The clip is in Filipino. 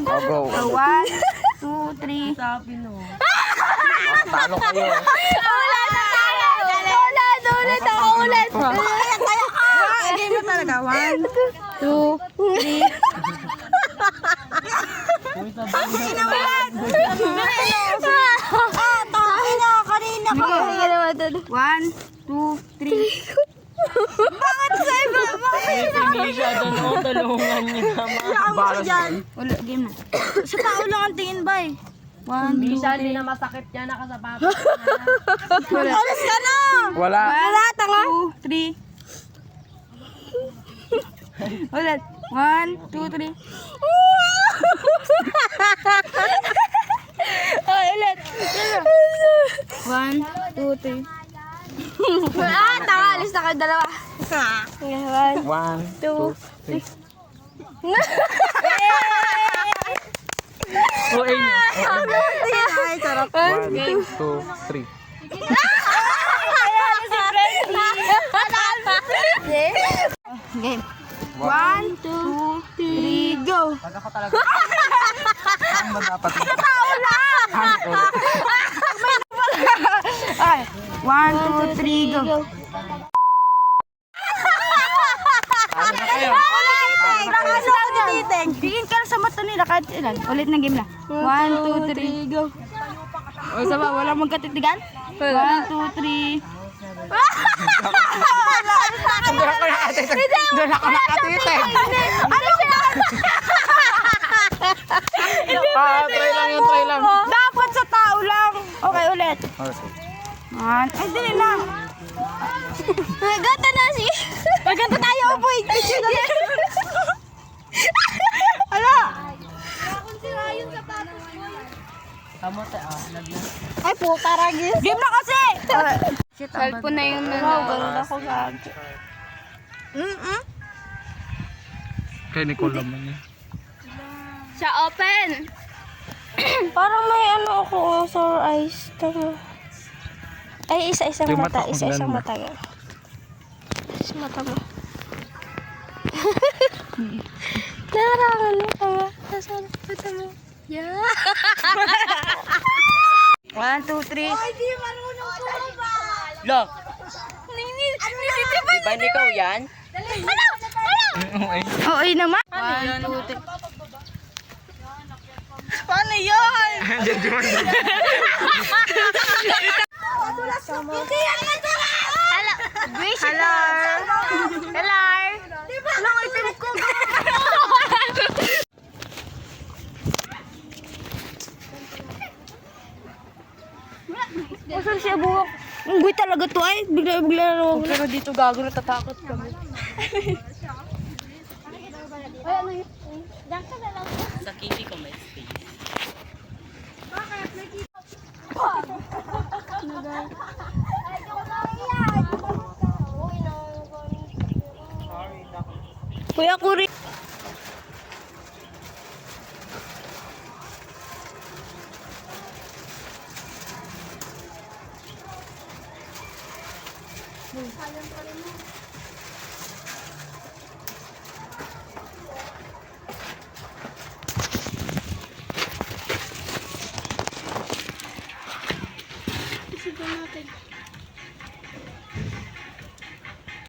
Go. 1, 2, 3. Sabi no. Talo kayo. Ulit ako ulit. Game mo talaga. 1, 2, 3. kanina ko. Sige naman doon. 1, 2, 3. Bakit sa iba? Hindi siya doon. O, tulungan niya. Balas yan. Ulit, game na. Sa tao lang ang tingin ba eh. 1, 2, 3. Hindi na masakit yan. Nakasapatos na. Alas ka na! Wala. Wala, tanga. 2, 3. Ulit. 1, 2, 3. Oh, ulit. 1, 2, 3. Tanga. Alis na kayo dalawa. 1, 1, 2, 3. Uy niya. Ay, sarap. 1, 2, 3. Game. 1, 2, 3, go! Pag ako talaga. Saan ba dapat? Ay, 1, 2, 3, go! Ano na kayo? Tingin ka sa mata nila kahit ilan. Ulit na game na. 1, 2, 3, go! O, sama, walang magkatitigan? 1, 2, 3. Doon ako nakatitig. Doon ako nakatitig. Ano siya? Try lang yun, try lang. Dapat sa tao lang. Okay, ulit. Okay. 1, ay, dili na. Gata na si... Maganda tayo, boy. Ala. Ay, puta ragis. Game na kasi. Cellphone na yung ganun ako sa... Kay Nicole naman yun. Siya open. Parang may ano ako, sore eyes. Tama. Ay, isa-isang Yung mata. mata ko Isa-isang ganda. mata. Isa mata mo. Narangan mo pa nga. Nasa mata mo. Yeah. 1, 2, 3. Hindi marunong ko ba? Lo, Ano di ba ikaw yan? Ano? Oo, naman. 1, 2, 3. Paano yun? Hindi yan natural! Hello. Hello. Hello. Hello, itim ko. Masal siya buhok. Unggoy talaga to ay. Bigla na nawawala. Pero dito gago, natatakot kami. Sa kitty ko may space. Kuya Kuri.